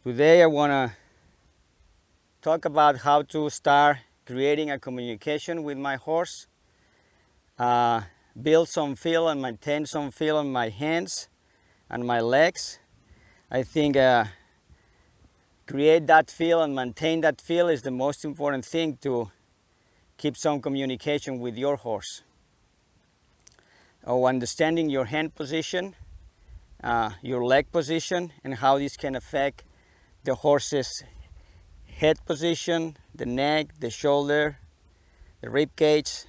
Today I want to talk about how to start creating a communication with my horse, build some feel and maintain some feel on my hands and my legs. I think create that feel and maintain that feel is the most important thing to keep some communication with your horse. Understanding your hand position, your leg position, and how this can affect the horse's head position, the neck, the shoulder, the rib cage,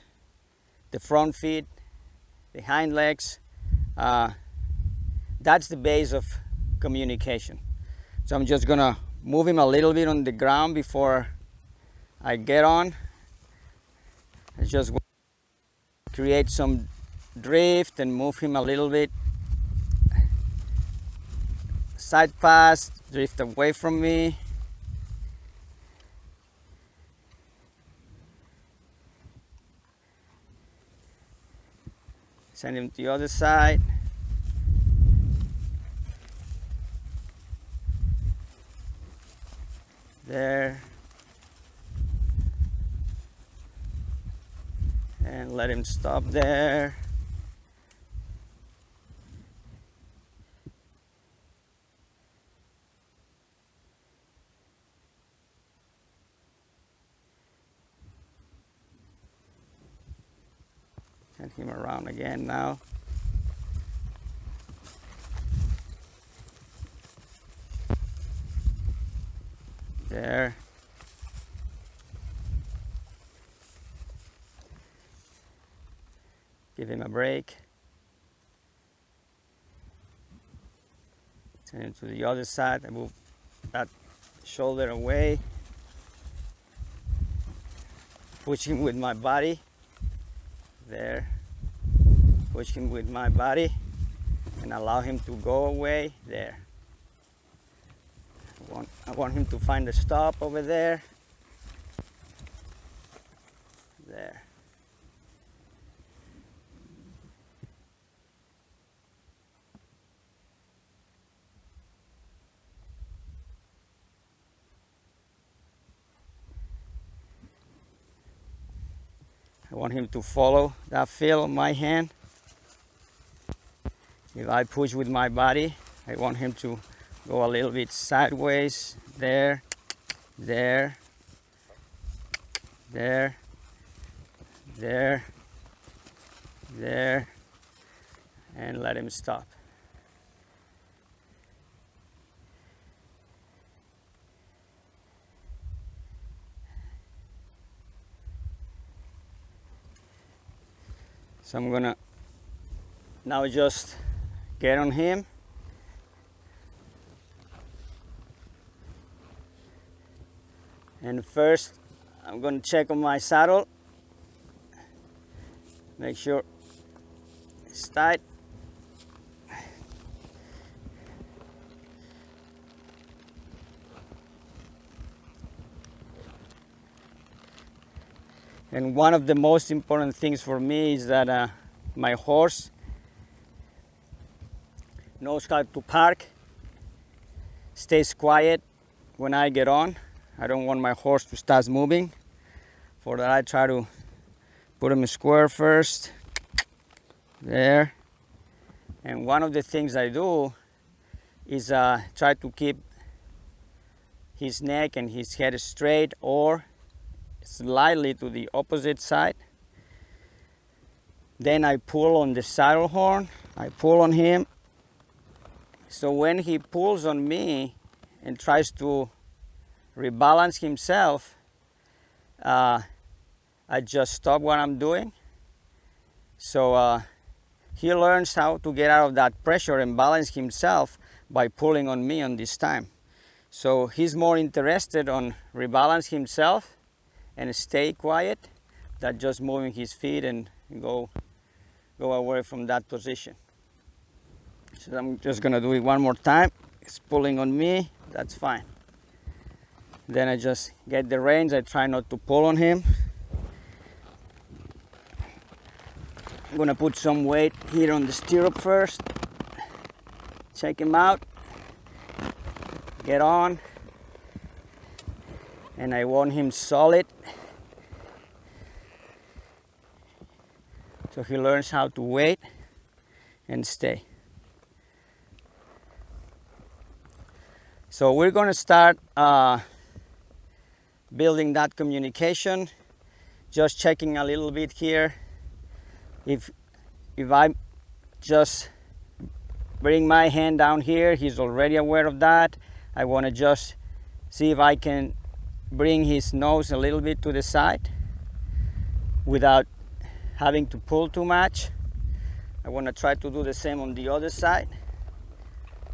the front feet, the hind legs. That's the base of communication. So I'm just gonna move him a little bit on the ground before I get on. I just create some drift and move him a little bit. Side pass, drift away from me. Send him to the other side. There. And let him stop there. Send him around again now. There. Give him a break. Send him to the other side. I move that shoulder away. Push him with my body. There. Push him with my body and allow him to go away. There. I want him to find a stop over there. There. I want him to follow that feel on my hand. If I push with my body, I want him to go a little bit sideways. There, there, there, there, there, and let him stop. So I'm gonna now just get on him. And first, I'm gonna check on my saddle. Make sure it's tight. And one of the most important things for me is that my horse knows how to park, stays quiet when I get on. I don't want my horse to start moving. For that, I try to put him square first. There. And one of the things I do is try to keep his neck and his head straight or slightly to the opposite side. Then I pull on the saddle horn. I pull on him. So when he pulls on me and tries to rebalance himself, I just stop what I'm doing. So he learns how to get out of that pressure and balance himself by pulling on me on this time. So he's more interested on rebalance himself and stay quiet than just moving his feet and go away from that position. So I'm just gonna do it one more time. It's pulling on me, that's fine. Then I just get the reins. I try not to pull on him. I'm gonna put some weight here on the stirrup first. Check him out. Get on. and I want him solid so he learns how to wait and stay. So we're going to start building that communication, just checking a little bit here. If I just bring my hand down here, he's already aware of that. I want to just see if I can bring his nose a little bit to the side without having to pull too much. I want to try to do the same on the other side.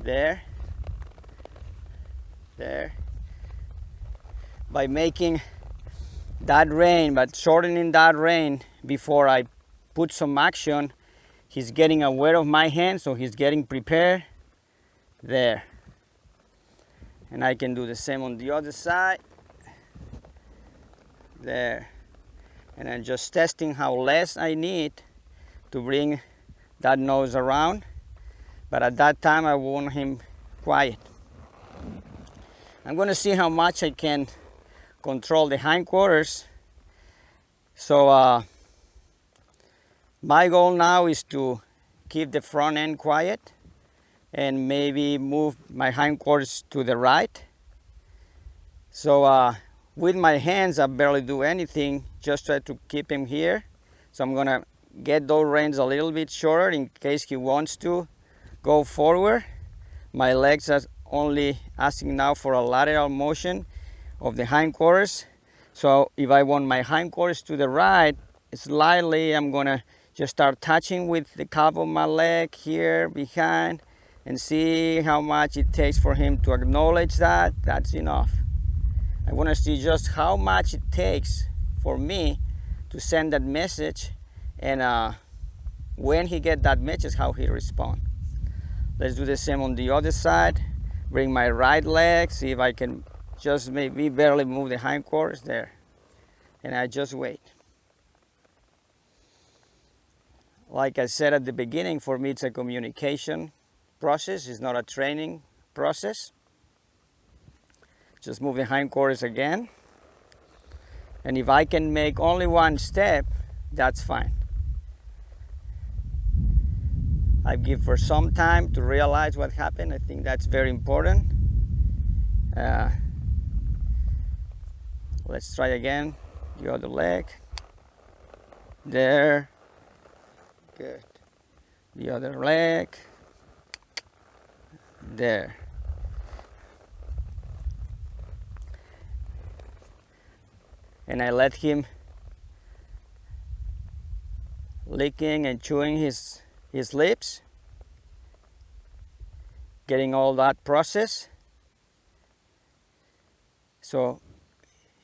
There. By making that rein, but shortening that rein before I put some action, he's getting aware of my hand, so he's getting prepared. There. And I can do the same on the other side. There. And I'm just testing how less I need to bring that nose around. But at that time, I want him quiet. I'm going to see how much I can control the hindquarters. So my goal now is to keep the front end quiet and maybe move my hindquarters to the right. So with my hands, I barely do anything, just try to keep him here. So I'm going to get those reins a little bit shorter in case he wants to go forward. My legs are only asking now for a lateral motion of the hindquarters. So if I want my hindquarters to the right, slightly, I'm gonna just start touching with the calf of my leg here behind and see how much it takes for him to acknowledge that. That's enough. I want to see just how much it takes for me to send that message, and when he gets that message, how he responds. Let's do the same on the other side. Bring my right leg, see if I can just maybe barely move the hindquarters there. And I just wait. Like I said at the beginning, for me it's a communication process. It's not a training process. Just move the hindquarters again. And if I can make only one step, that's fine. I give for some time to realize what happened. I think that's very important. Let's try again. The other leg. There. Good. The other leg. There. And I let him licking and chewing his lips, getting all that process, so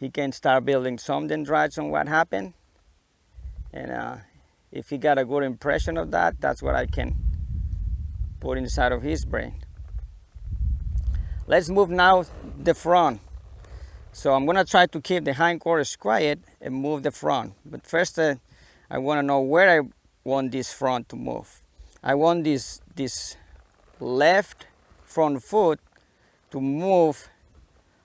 he can start building some dendrites on what happened. And if he got a good impression of that, that's what I can put inside of his brain. Let's move now the front. So I'm going to try to keep the hindquarters quiet and move the front. But first I want to know where I want this front to move. I want this left front foot to move,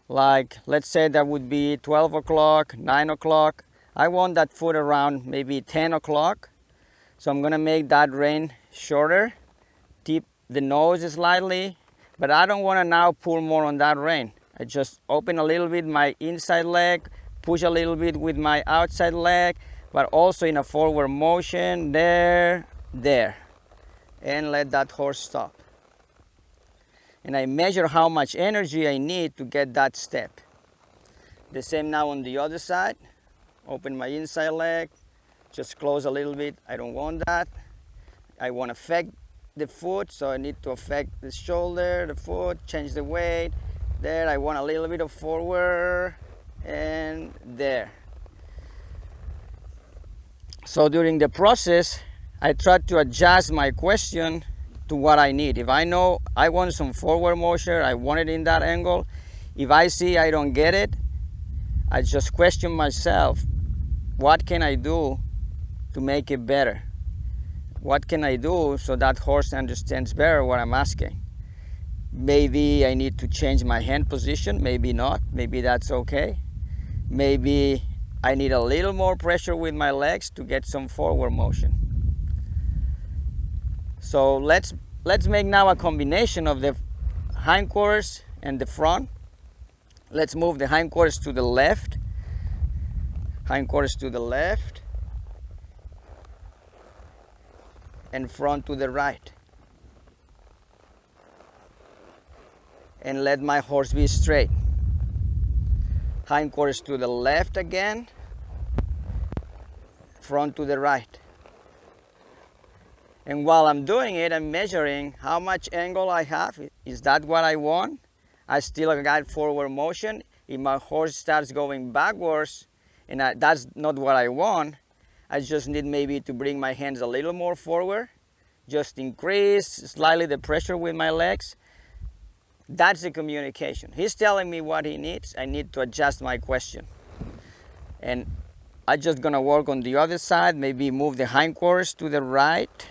like, let's say that would be 12 o'clock, 9 o'clock. I want that foot around maybe 10 o'clock. So I'm going to make that rein shorter, tip the nose slightly, but I don't want to now pull more on that rein. I just open a little bit my inside leg, push a little bit with my outside leg, but also in a forward motion, there, and let that horse stop. And I measure how much energy I need to get that step. The same now on the other side. Open my inside leg, just close a little bit. I don't want that. I want to affect the foot, so I need to affect the shoulder, the foot, change the weight. There, I want a little bit of forward, and there. So during the process, I try to adjust my question to what I need. If I know I want some forward motion, I want it in that angle. If I see I don't get it, I just question myself, what can I do to make it better? What can I do so that horse understands better what I'm asking? Maybe I need to change my hand position, maybe not, maybe that's okay. maybe I need a little more pressure with my legs to get some forward motion. So let's make now a combination of the hindquarters and the front. Let's move the hindquarters to the left, hindquarters to the left, and front to the right. And let my horse be straight. Hindquarters to the left again, front to the right. And while I'm doing it, I'm measuring how much angle I have. Is that what I want? I still got forward motion. If my horse starts going backwards, and that's not what I want, I just need maybe to bring my hands a little more forward, just increase slightly the pressure with my legs. That's the communication. He's telling me what he needs. I need to adjust my question. And I'm just gonna work on the other side, maybe move the hindquarters to the right,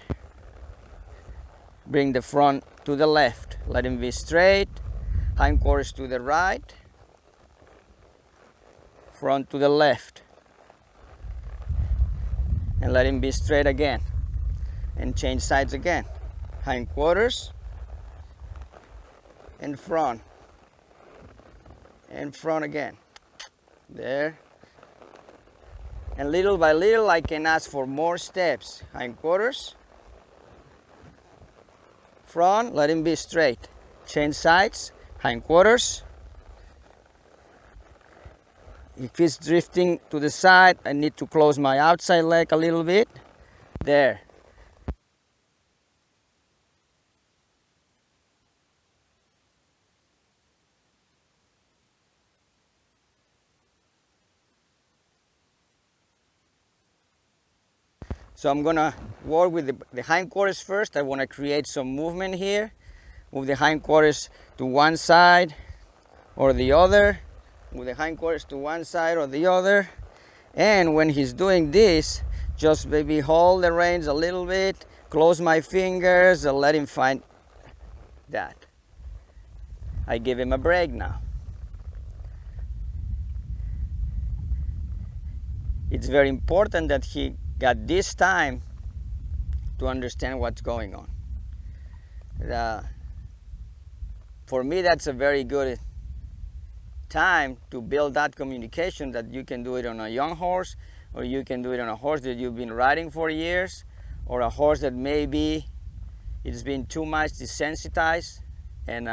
bring the front to the left, let him be straight, hindquarters to the right, front to the left, and let him be straight again, and change sides again, hindquarters, and front again, there. And little by little I can ask for more steps. Hindquarters, front, let him be straight, change sides, hindquarters. If he's drifting to the side, I need to close my outside leg a little bit, there. So I'm gonna work with the hindquarters first. I wanna create some movement here. Move the hindquarters to one side or the other. Move the hindquarters to one side or the other. And when he's doing this, just maybe hold the reins a little bit, close my fingers, and let him find that. I give him a break now. It's very important that he got this time to understand what's going on. For me, that's a very good time to build that communication, that you can do it on a young horse, or you can do it on a horse that you've been riding for years, or a horse that maybe it's been too much desensitized and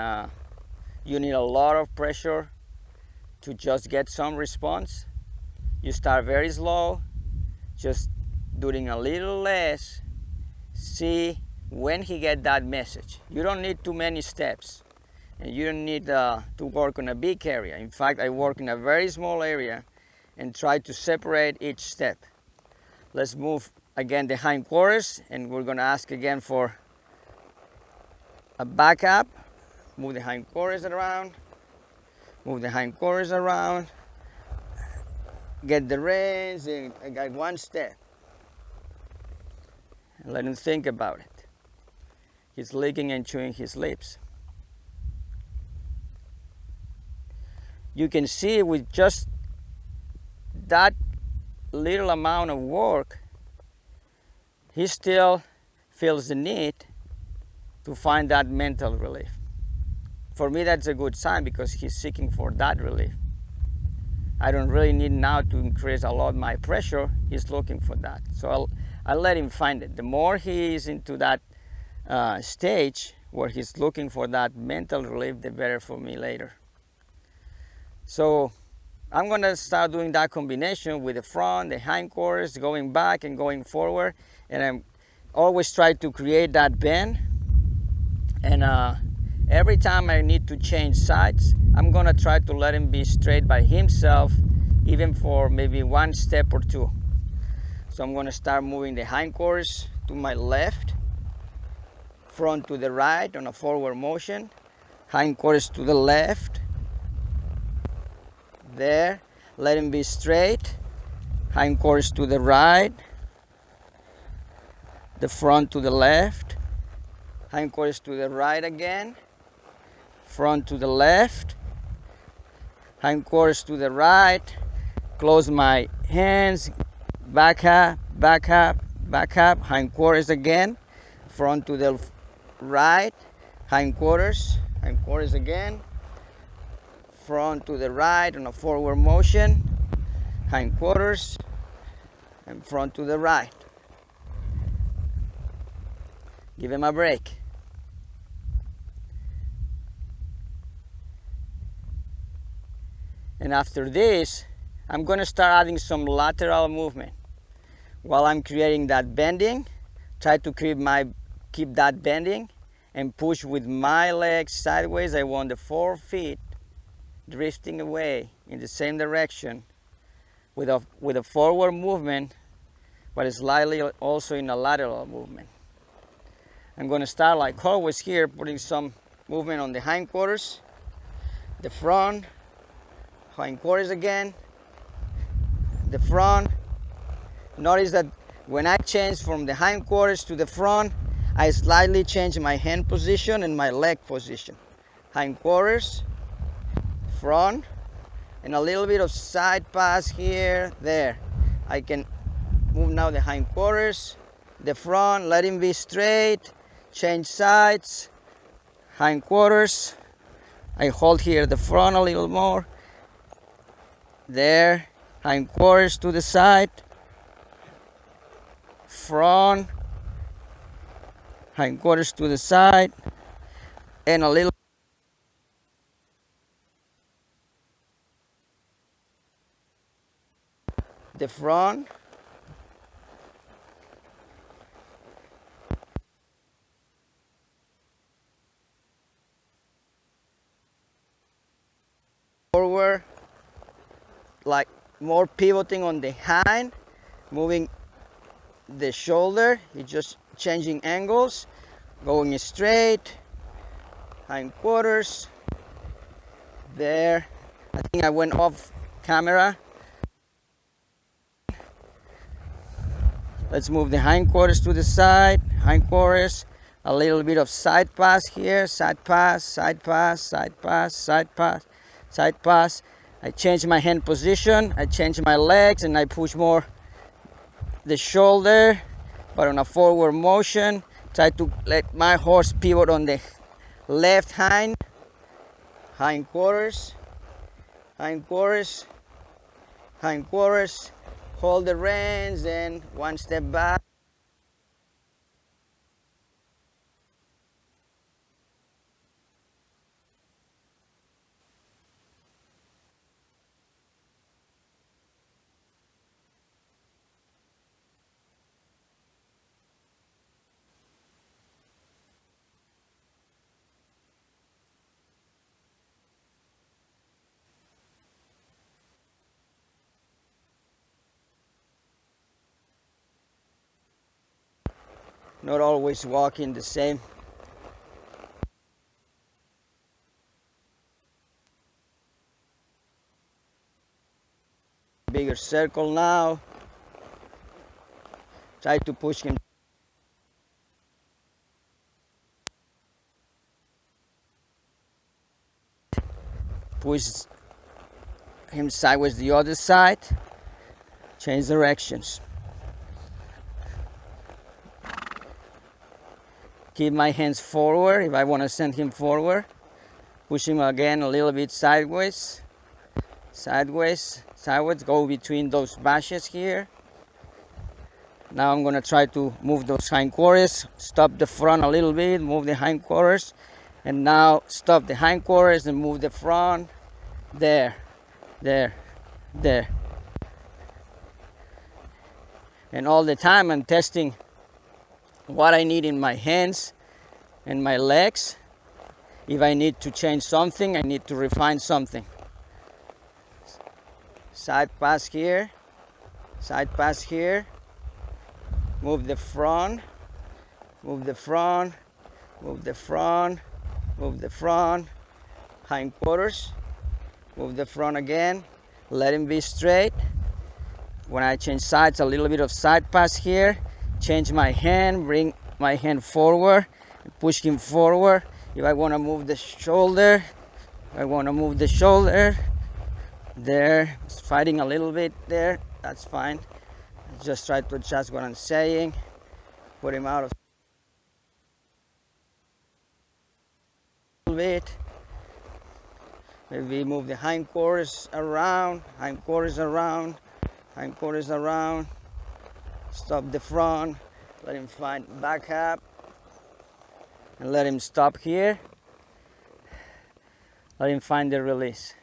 you need a lot of pressure to just get some response. You start very slow, just doing a little less, see when he get that message. You don't need too many steps, and you don't need to work on a big area. In fact, I work in a very small area and try to separate each step. Let's move again the hindquarters, and we're gonna ask again for a backup. Move the hindquarters around, move the hindquarters around, get the reins, and I got one step. And let him think about it. He's licking and chewing his lips. You can see with just that little amount of work, he still feels the need to find that mental relief. For me, that's a good sign, because he's seeking for that relief. I don't really need now to increase a lot my pressure. He's looking for that. So I'll let him find it. The more he is into that stage where he's looking for that mental relief, the better for me later. So I'm gonna start doing that combination with the front, the hindquarters, going back and going forward. And I'm always try to create that bend. And every time I need to change sides, I'm gonna try to let him be straight by himself, even for maybe one step or two. So I'm gonna start moving the hindquarters to my left, front to the right on a forward motion, hindquarters to the left, there, let him be straight, hindquarters to the right, the front to the left, hindquarters to the right again, front to the left, hindquarters to the right, close my hands, back up, back up, back up, hindquarters again, front to the right, hindquarters again, front to the right on a forward motion, hindquarters, and front to the right. Give him a break. And after this, I'm going to start adding some lateral movement. While I'm creating that bending, try to keep that bending and push with my legs sideways. I want the 4 feet drifting away in the same direction with a forward movement, but slightly also in a lateral movement. I'm going to start like always here, putting some movement on the hindquarters, the front, hindquarters again, the front. Notice that when I change from the hindquarters to the front, I slightly change my hand position and my leg position. Hindquarters, front, and a little bit of side pass here, there. I can move now the hindquarters, the front, let him be straight, change sides, hindquarters. I hold here the front a little more, there, hindquarters to the side, front, hindquarters to the side, and a little the front, forward, like more pivoting on the hind, moving the shoulder, it's just changing angles, going straight, hindquarters, there. I think I went off camera. Let's move the hindquarters to the side, hindquarters, a little bit of side pass here, side pass, side pass, side pass, side pass, side pass. I change my hand position, I change my legs, and I push more the shoulder, but on a forward motion. Try to let my horse pivot on the left hind, hindquarters, hindquarters, hindquarters. Hold the reins and one step back. Not always walking the same. Bigger circle now. Try to push him. Push him sideways the other side. Change directions. Keep my hands forward if I want to send him forward. Push him again a little bit sideways. Sideways, sideways. Go between those bashes here. Now I'm going to try to move those hindquarters. Stop the front a little bit. Move the hindquarters. And now stop the hindquarters and move the front. There, there, there. And all the time I'm testing what I need in my hands and my legs. If I need to change something, I need to refine something. Side pass here, side pass here. Move the front, move the front, move the front, move the front. Hindquarters, move the front again. Let him be straight. When I change sides, a little bit of side pass here. Change my hand, bring my hand forward, push him forward. If I want to move the shoulder, I want to move the shoulder. There, it's fighting a little bit there. That's fine. Just try to adjust what I'm saying. Put him out of a little bit. Maybe move the hindquarters around, hindquarters around, hindquarters around. Stop the front. Let him find back up. And let him stop here. Let him find the release.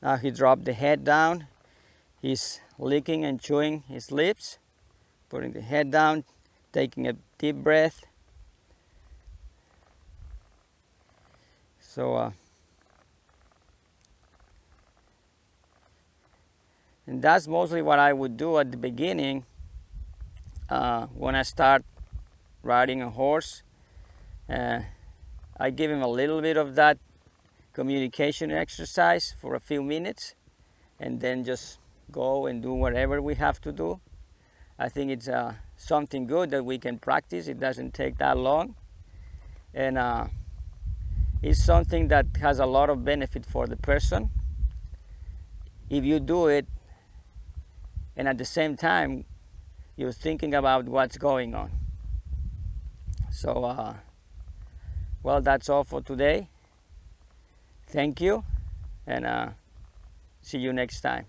Now he dropped the head down. He's licking and chewing his lips, putting the head down, taking a deep breath. So, and that's mostly what I would do at the beginning when I start riding a horse. I give him a little bit of that communication exercise for a few minutes and then just go and do whatever we have to do. I think it's something good that we can practice. It doesn't take that long, and it's something that has a lot of benefit for the person if you do it and at the same time you're thinking about what's going on. So well, that's all for today. Thank you, and see you next time.